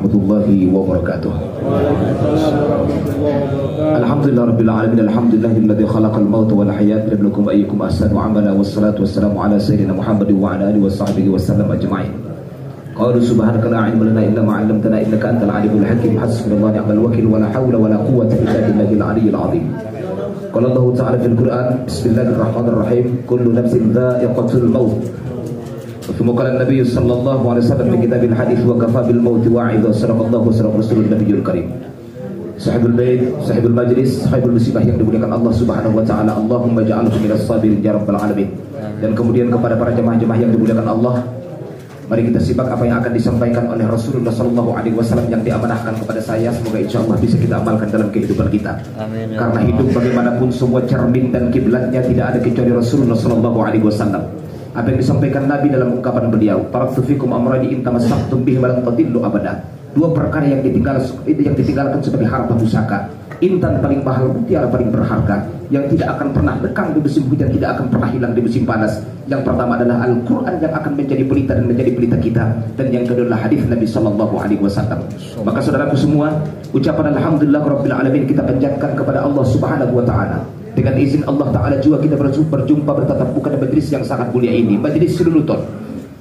warahmatullahi wabarakatuh. Alhamdulillahirabbil alamin, alhamdulillahilladzi khalaqal mauta wal hayata liyabluwakum ayyukum ahsanu amala, wassalatu wassalamu ala sayyidina Muhammadin wa ala alihi washabbihi wasallam ajma'in. Qalu subhanaka la ilma lana illa ma 'allamtana innaka antal alimul hakim. Hasbunallahu wa ni'mal wakil wa la haula wa la quwwata illa billahil aliyyil azim. Qala Allah ta'ala fil Qur'an, bismillahirrahmanirrahim, kullu nafsin dha'iqatul maut. ثم قال النبي صلى الله عليه وسلم في كتاب الحديث وكفى بالموت واعظا. صدق الله وصدق رسوله النبiyul karim. Sahibul bait, sahibul majlis, sahibul musibah yang dimuliakan Allah Subhanahu wa taala. Allahumma ja'alhu minas sabirin ya rabbal alamin. Dan kemudian kepada para jemaah-jemaah yang dimuliakan Allah, mari kita simak apa yang akan disampaikan oleh Rasulullah sallallahu alaihi wasallam yang diamanahkan kepada saya. Semoga insyaallah bisa kita amalkan dalam kehidupan kita. Amin, ya. Karena hidup bagaimanapun semua cermin dan kiblatnya tidak ada kecuali Rasulullah sallallahu alaihi wasallam. Apa yang disampaikan Nabi dalam ungkapan beliau, taraktu fikum amrayni in tamassaktum bihi wa lan tadillu abada. Dua perkara yang ditinggalkan sebagai harta pusaka. Intan paling mahal, mutiara paling berharga, yang tidak akan pernah lekang di musim hujan, tidak akan pernah hilang di musim panas. Yang pertama adalah Al-Quran yang akan menjadi pelita dan menjadi pelita kita, dan yang kedua adalah hadis Nabi sallallahu alaihi wasallam. Maka saudaraku semua, ucapan alhamdulillah rabbil alamin kita panjatkan kepada Allah Subhanahu wa taala. Dengan izin Allah Ta'ala juga kita berjumpa bertatap muka di majlis yang sangat mulia ini, Majlis Siluton,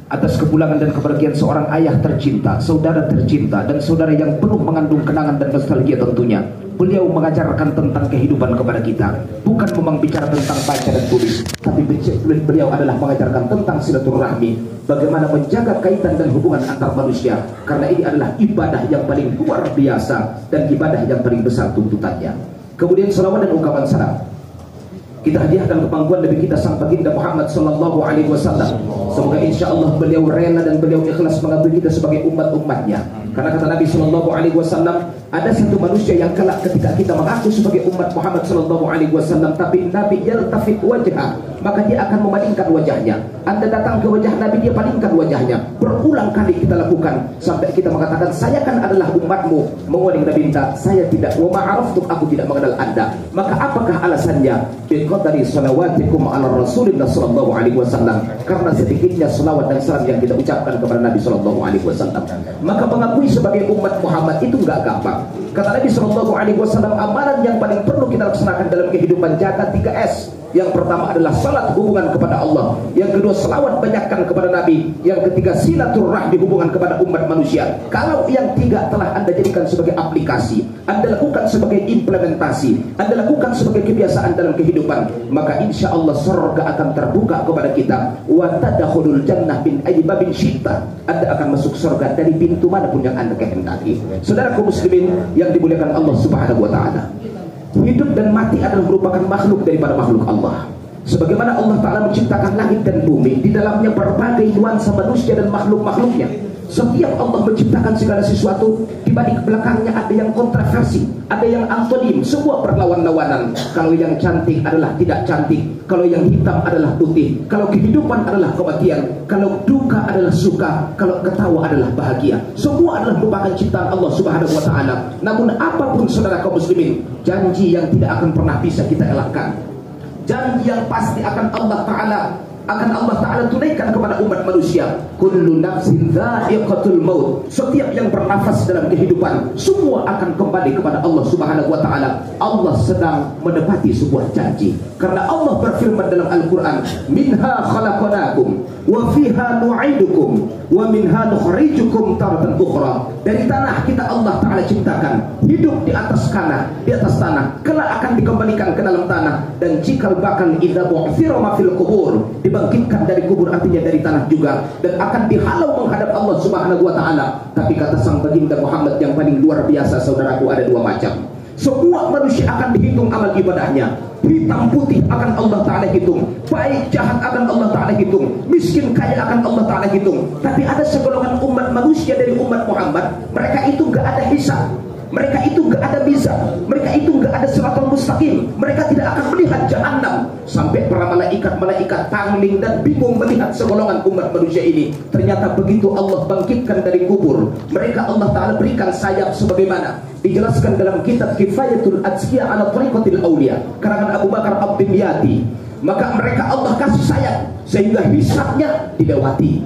atas kepulangan dan kepergian seorang ayah tercinta, saudara tercinta, dan saudara yang penuh mengandung kenangan dan nostalgia tentunya. Beliau mengajarkan tentang kehidupan kepada kita, bukan memang bicara tentang baca dan tulis, tapi beliau adalah mengajarkan tentang silaturahmi, bagaimana menjaga kaitan dan hubungan antar manusia, karena ini adalah ibadah yang paling luar biasa dan ibadah yang paling besar tuntutannya. Kemudian salawat dan ungkapan salam kita hadiahkan ke pangkuan Nabi kita sang baginda Muhammad sallallahu alaihi wasallam. Semoga insyaallah beliau rela dan beliau ikhlas mengambil kita sebagai umat-umatnya. Karena kata Nabi sallallahu alaihi wasallam, ada satu manusia yang kelak ketika kita mengaku sebagai umat Muhammad sallallahu alaihi wasallam, tapi Nabi yaltafit wajhah, maka dia akan memalingkan wajahnya. Anda datang ke wajah Nabi, dia palingkan wajahnya. Berulang kali kita lakukan sampai kita mengatakan, saya kan adalah umatmu. Menguling Nabi minta, saya tidak, wa ma'araftuk, aku tidak mengenal Anda. Maka apakah alasannya? Biqadari salawatikum ala Rasulillah sallallahu alaihi wasallam, karena sedikitnya salawat dan salam yang kita ucapkan kepada Nabi sallallahu alaihi wasallam. Maka mengakui sebagai umat Muhammad itu enggak gampang. Kata Nabi sallallahu alaihi wasallam, amalan yang paling perlu kita laksanakan dalam kehidupan jaga 3S. Yang pertama adalah salat, hubungan kepada Allah. Yang kedua selawat banyakkan kepada Nabi. Yang ketiga silaturahmi, hubungan kepada umat manusia. Kalau yang tiga telah Anda jadikan sebagai aplikasi, Anda lakukan sebagai implementasi, Anda lakukan sebagai kebiasaan dalam kehidupan, maka insya Allah surga akan terbuka kepada kita. Wa tadkhulul jannah min ayyi babin syi'ta. Anda akan masuk surga dari pintu manapun yang Anda kehendaki. Saudaraku muslimin yang dimuliakan Allah Subhanahu wa taala, hidup dan mati adalah merupakan makhluk daripada makhluk Allah. Sebagaimana Allah Ta'ala menciptakan langit dan bumi, di dalamnya berbagai nuansa manusia dan makhluk-makhluknya. Setiap Allah menciptakan segala sesuatu, di balik belakangnya ada yang kontroversi, ada yang antonim, semua berlawan-lawanan. Kalau yang cantik adalah tidak cantik, kalau yang hitam adalah putih, kalau kehidupan adalah kematian, kalau duka adalah suka, kalau ketawa adalah bahagia. Semua adalah merupakan ciptaan Allah Subhanahu wa taala. Namun apapun saudara kaum muslimin, janji yang tidak akan pernah bisa kita elakkan, janji yang pasti akan Allah Ta'ala tunaikan kepada umat manusia. Kullu nafsin dha'iqatul maut. Setiap yang bernafas dalam kehidupan, semua akan kembali kepada Allah Subhanahu wa taala. Allah sedang menepati sebuah janji. Karena Allah berfirman dalam Al-Qur'an, "Minha khalaqnakum wa fiha nu'idukum wa minha nukhrijukum taratan ukhra." Dari tanah kita Allah Ta'ala ciptakan, hidup di atas tanah, kelak akan dikembalikan ke dalam tanah, dan cikal bakal idza bu'thira ma fil qubur, dibangkitkan dari kubur, artinya dari tanah juga, dan akan dihalau menghadap Allah Subhanahu wa taala. Tapi kata sang baginda Muhammad yang paling luar biasa, saudaraku, ada dua macam. Semua manusia akan dihitung amal ibadahnya. Hitam putih akan Allah Ta'ala hitung, baik jahat akan Allah Ta'ala hitung, miskin kaya akan Allah Ta'ala hitung. Tapi ada segolongan umat manusia dari umat Muhammad, mereka itu gak ada hisab, mereka itu gak ada mizan, mereka itu gak ada siratal mustaqim, mereka tidak akan melihat jahannam. Sampai para malaikat tangling dan bingung melihat segolongan umat manusia ini. Ternyata begitu Allah bangkitkan dari kubur, mereka Allah Ta'ala berikan sayap sebagaimana dijelaskan dalam kitab Kifayatul Azkiya ala Tariqatil Auliya karangan Abu Bakar Ad-Dimyati. Maka mereka Allah kasih sayap sehingga hisabnya dilewati.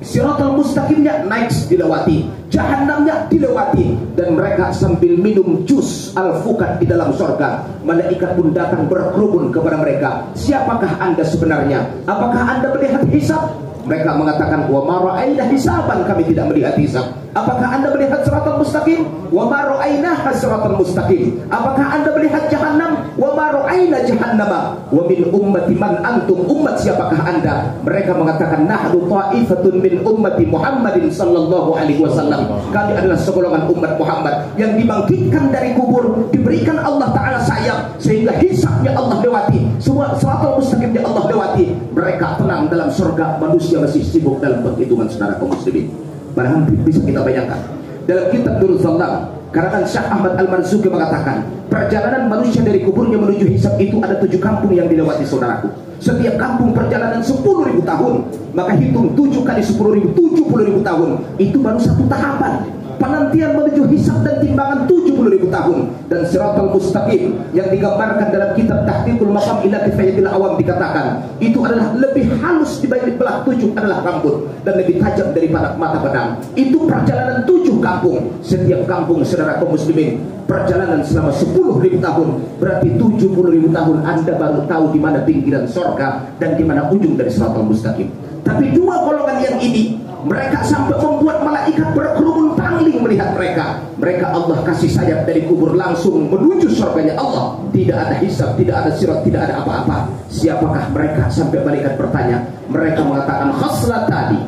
Siratal mustaqimnya naik dilewati, jahannamnya dilewati, dan mereka sambil minum jus al-fukat di dalam sorga. Malaikat pun datang berkerumun kepada mereka. Siapakah anda sebenarnya? Apakah anda melihat hisab? Mereka mengatakan, wa ma ra'ayna hisaban, kami tidak melihat hisab. Apakah anda melihat siratal mustaqim? Wa ma ra'ayna siratal mustaqim. Apakah anda melihat jahannam? Wa ma ra'ayna jahannama. Wa min ummati man antum, umat siapakah anda? Mereka mengatakan, nahnu ta'ifatun min ummati Muhammadin sallallahu alaihi wasallam. Kami adalah segolongan umat Muhammad yang dibangkitkan dari kubur, diberikan Allah Ta'ala sayap, sehingga hisabnya Allah lewati, semua siratal mustaqimnya Allah lewati. Mereka tenang dalam surga, manusia masih sibuk dalam penghitungan saudara kaum muslimin. Padahal bisa kita bayangkan dalam kitab Nurul Zallam, karangan Syekh Ahmad Al-Mansuki mengatakan, perjalanan manusia dari kuburnya menuju hisab itu ada 7 kampung yang dilewati saudaraku. Setiap kampung perjalanan 10.000 tahun, maka hitung 7 kali 10.000, 70.000 tahun. Itu baru satu tahapan. Penantian menuju hisab dan timbangan 70.000 tahun. Dan siratal mustaqim yang digambarkan dalam kitab Tahqiqul Maqam ila Kifayatil Awam dikatakan, itu adalah lebih halus dibanding belah 7 adalah rambut, dan lebih tajam daripada mata pedang. Itu perjalanan 7 kampung. Setiap kampung saudara kaum muslimin perjalanan selama 10.000 tahun, berarti 70.000 tahun Anda baru tahu di mana pinggiran sorga dan di mana ujung dari siratal mustaqim. Tapi 2 golongan yang ini, mereka sampai membuat malaikat berkerumun pangling melihat mereka. Mereka Allah kasih sayap dari kubur langsung menuju surganya Allah. Tidak ada hisab, tidak ada sirat, tidak ada apa-apa. Siapakah mereka? Sampai malaikat bertanya. Mereka mengatakan khaslatani,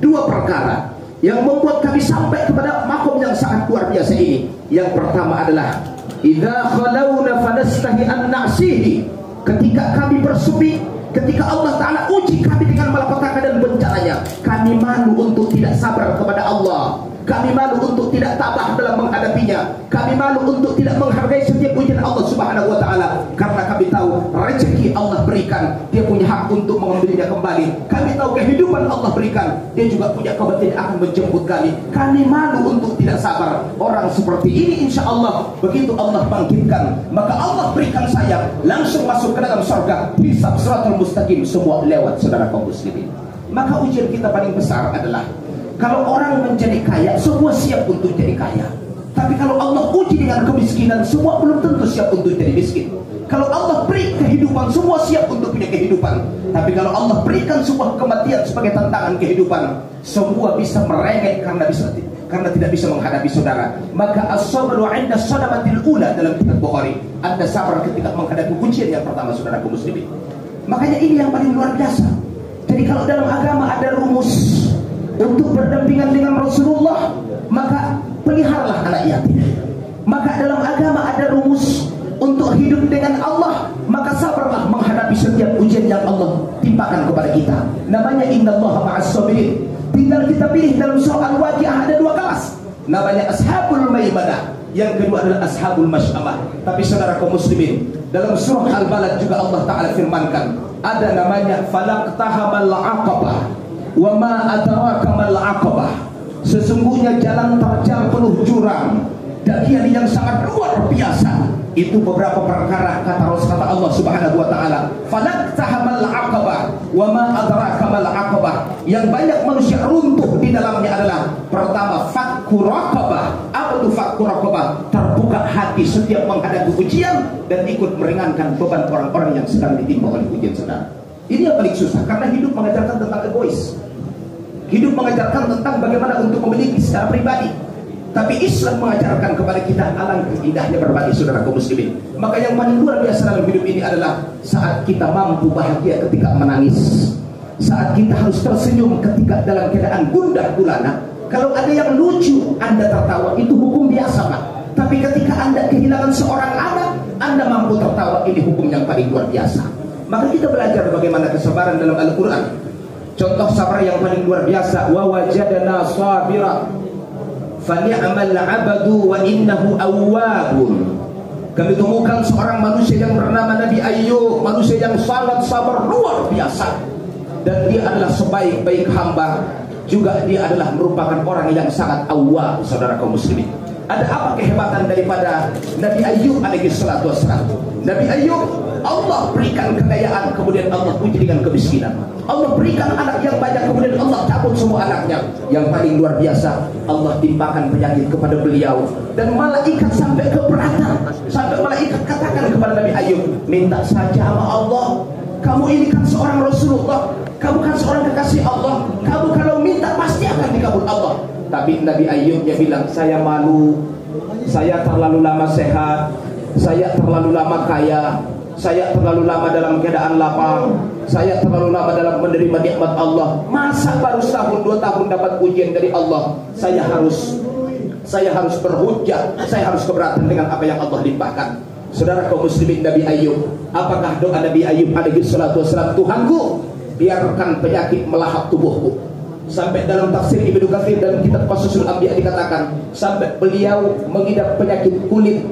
2 perkara yang membuat kami sampai kepada makom yang sangat luar biasa ini. Yang pertama adalah idza khalawna fanastahi an na'sihi. Ketika kami bersepi, ketika Allah Ta'ala uji kami dengan malapetaka dan bencananya, kami malu untuk tidak sabar kepada Allah. Kami malu untuk tidak tabah dalam menghadapinya. Kami malu untuk tidak menghargai setiap ujian Allah Subhanahu wa Ta'ala. Karena kami tahu rezeki Allah berikan, Dia punya hak untuk mengambilnya kembali. Kami tahu kehidupan Allah berikan, Dia juga punya kebetulan akan menjemput kami. Kami malu untuk tidak sabar. Orang seperti ini insya Allah, begitu Allah bangkitkan, maka Allah berikan sayap, langsung masuk ke dalam surga. Hisab siratal mustaqim semua lewat saudara kaum muslimin. Maka ujian kita paling besar adalah, kalau orang menjadi kaya, semua siap untuk jadi kaya. Tapi kalau Allah uji dengan kemiskinan, semua belum tentu siap untuk jadi miskin. Kalau Allah beri kehidupan, semua siap untuk punya kehidupan. Tapi kalau Allah berikan sebuah kematian sebagai tantangan kehidupan, semua bisa merengek karena tidak bisa menghadapi saudara. Maka as-sabru 'inda sadamatil ula dalam kitab Bukhari. Anda sabar ketika menghadapi ujian yang pertama saudara kaum muslimin. Makanya ini yang paling luar biasa. Jadi kalau dalam agama ada rumus untuk berdampingan dengan Rasulullah, maka peliharalah anak yatim. Maka dalam agama ada rumus untuk hidup dengan Allah, maka sabarlah menghadapi setiap ujian yang Allah timpakan kepada kita. Namanya innallaha ma'as sabirin. Tinggal kita pilih dalam surah Al-Waqiah ada 2 kelas. Namanya ashabul maimanah, yang kedua adalah ashabul masy'amah. Tapi saudara kaum muslimin, dalam surah Al-Balad juga Allah Ta'ala firmankan, ada namanya falaqtahamal aqabah wa ma adraka mal aqabah. Sesungguhnya jalan terjal penuh jurang, dakian yang sangat luar biasa. Itu beberapa perkara kata Allah Subhanahu wa Ta'ala, falaqtahamal aqabah wa ma adraka mal aqabah. Yang banyak manusia runtuh di dalamnya adalah, pertama fakku raqabah. Apa itu fakku raqabah? Terbuka hati setiap menghadapi ujian dan ikut meringankan beban orang-orang yang sedang ditimpa oleh ujian saudara. Ini yang paling susah, karena hidup mengajarkan tentang egois. Hidup mengajarkan tentang bagaimana untuk memiliki secara pribadi. Tapi Islam mengajarkan kepada kita alangkah indahnya berbagi saudara kaum muslimin. Maka yang paling luar biasa dalam hidup ini adalah saat kita mampu bahagia ketika menangis, saat kita harus tersenyum ketika dalam keadaan gundah gulana. Kalau ada yang lucu, Anda tertawa, itu hukum biasa Pak. Tapi ketika Anda kehilangan seorang anak, Anda mampu tertawa, ini hukum yang paling luar biasa. Maka kita belajar bagaimana kesabaran dalam Al-Quran. Contoh sabar yang paling luar biasa, wa wajadana sabira fani'mal 'abdu wa innahu awwabun. Kami temukan seorang manusia yang bernama Nabi Ayub, manusia yang sangat sabar luar biasa, dan dia adalah sebaik-baik hamba, juga dia adalah merupakan orang yang sangat awwab saudara kaum muslimin. Ada apa kehebatan daripada Nabi Ayub alaihi salatu wassalam? Nabi Ayub, Allah berikan kekayaan, kemudian Allah uji dengan kemiskinan. Allah berikan anak yang banyak, kemudian Allah cabut semua anaknya. Yang paling luar biasa, Allah timpakan penyakit kepada beliau, dan malaikat sampai keberatan, sampai malaikat katakan kepada Nabi Ayub, minta saja sama Allah, kamu ini kan seorang Rasulullah, kamu kan seorang kekasih Allah, kamu kalau minta pasti akan dikabul Allah. Tapi Nabi Ayubnya bilang, saya malu, saya terlalu lama sehat, saya terlalu lama kaya, saya terlalu lama dalam keadaan lapang, saya terlalu lama dalam menerima nikmat Allah. Masa baru setahun 2 tahun dapat ujian dari Allah, saya harus berhujjah, saya harus keberatan dengan apa yang Allah limpahkan. Saudara kaum muslimin, Nabi Ayub, apakah doa Nabi Ayub alaihi salatu wassalam? Tuhanku, biarkan penyakit melahap tubuhku. Sampai dalam tafsir Ibnu Katsir dalam kitab Qasasul Anbiya dikatakan, sampai beliau mengidap penyakit kulit.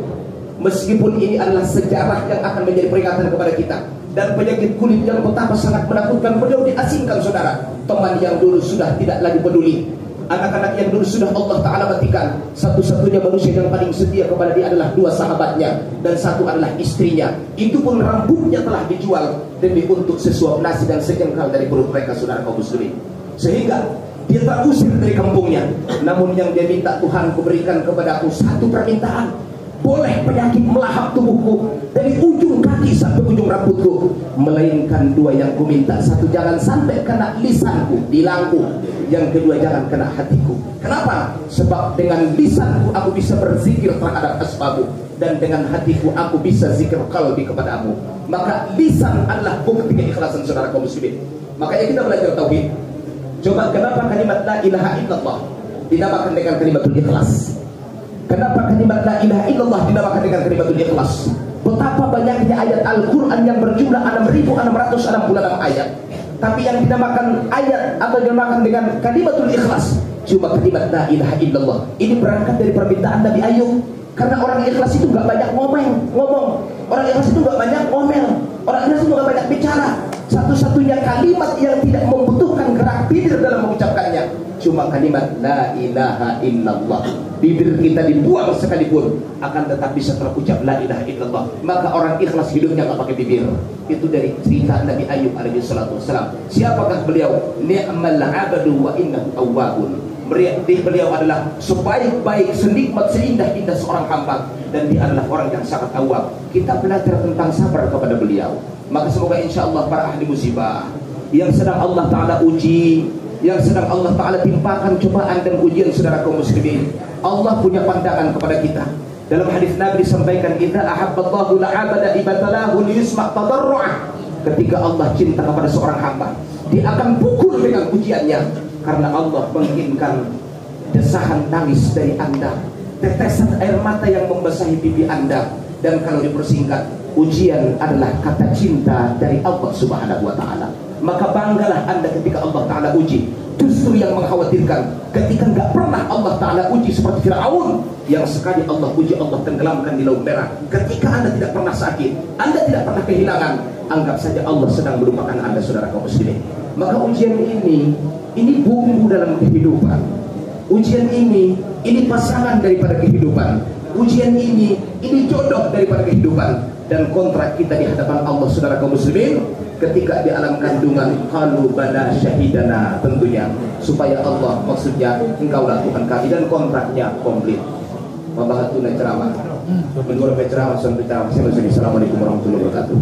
Meskipun ini adalah sejarah yang akan menjadi peringatan kepada kita, dan penyakit kulit yang betapa sangat menakutkan, beliau diasingkan saudara. Teman yang dulu sudah tidak lagi peduli, anak-anak yang dulu sudah Allah Ta'ala matikan. Satu-satunya manusia yang paling setia kepada dia adalah 2 sahabatnya, dan 1 adalah istrinya. Itu pun rambutnya telah dijual demi untuk sesuap nasi dan sejengkal dari perut mereka, saudara kaum muslimin. Sehingga dia terusir dari kampungnya. Namun yang dia minta, Tuhanku berikan kepadaku 1 permintaan, boleh penyakit melahap tubuhku dari ujung kaki sampai ujung rambutku, melainkan 2 yang ku minta. 1, jangan sampai kena lisanku, dilangku. Yang kedua, jangan kena hatiku. Kenapa? Sebab dengan lisanku aku bisa berzikir terhadap asbabu, dan dengan hatiku aku bisa zikir qalbi kepadamu. Maka lisan adalah bukti keikhlasan saudara kaum muslimin. Makanya kita belajar tauhid. Coba kenapa kalimat la ilaha illallah dinamakan dengan kalimatul ikhlas? Kenapa kalimat la ilaha illallah dinamakan dengan kalimatul ikhlas? Betapa banyaknya ayat Al-Quran yang berjumlah 6.666 ayat, tapi yang dinamakan ayat atau dinamakan dengan kalimatul ikhlas cuma kalimat la ilaha illallah. Ini berangkat dari permintaan Nabi Ayub. Karena orang ikhlas itu gak banyak ngomong. Orang ikhlas itu gak banyak ngomel. Orang ikhlas itu gak banyak bicara. Satu-satunya kalimat yang tidak membutuhkan gerak bibir dalam mengucapkannya cuma kalimat la ilaha illallah. Bibir kita dibuang sekalipun, akan tetap bisa terucap la ilaha illallah. Maka orang ikhlas hidupnya gak pakai bibir. Itu dari cerita Nabi Ayub alaihi salatu wassalam. Siapakah beliau? Ni'mal abadu wa innahu awwabun. Beliau adalah sebaik-baik, senikmat, seindah-indah seorang hamba, dan dia adalah orang yang sangat awam. Kita belajar tentang sabar kepada beliau. Maka semoga insya Allah para ahli musibah yang sedang Allah Ta'ala uji, yang sedang Allah Ta'ala timpakan cobaan dan ujian saudara kaum muslimin, Allah punya pandangan kepada kita. Dalam hadis Nabi disampaikan, idza ahabballahu la'abada ibadalahu liyusma' tadarru'ah. Ketika Allah cinta kepada seorang hamba, dia akan pukul dengan ujiannya. Karena Allah menginginkan desahan tangis dari Anda, tetesan air mata yang membasahi pipi Anda. Dan kalau dipersingkat, ujian adalah kata cinta dari Allah Subhanahu wa Ta'ala. Maka banggalah Anda ketika Allah Ta'ala uji. Justru yang mengkhawatirkan ketika nggak pernah Allah Ta'ala uji seperti Fir'aun, yang sekali Allah uji, Allah tenggelamkan di Laut Merah. Ketika Anda tidak pernah sakit, Anda tidak pernah kehilangan, anggap saja Allah sedang melupakan Anda, saudara kaum muslimin. Maka ujian ini bumbu dalam kehidupan. Ujian ini pasangan daripada kehidupan. Ujian ini jodoh daripada kehidupan. Dan kontrak kita di hadapan Allah, saudara kaum muslimin, ketika di alam kandungan, qalu bala syahidana, tentunya supaya Allah, maksudnya engkaulah Tuhan kami, dan kontraknya komplit. Wabarakatuh ceramah. Menurut ceramah, Assalamualaikum warahmatullahi wabarakatuh.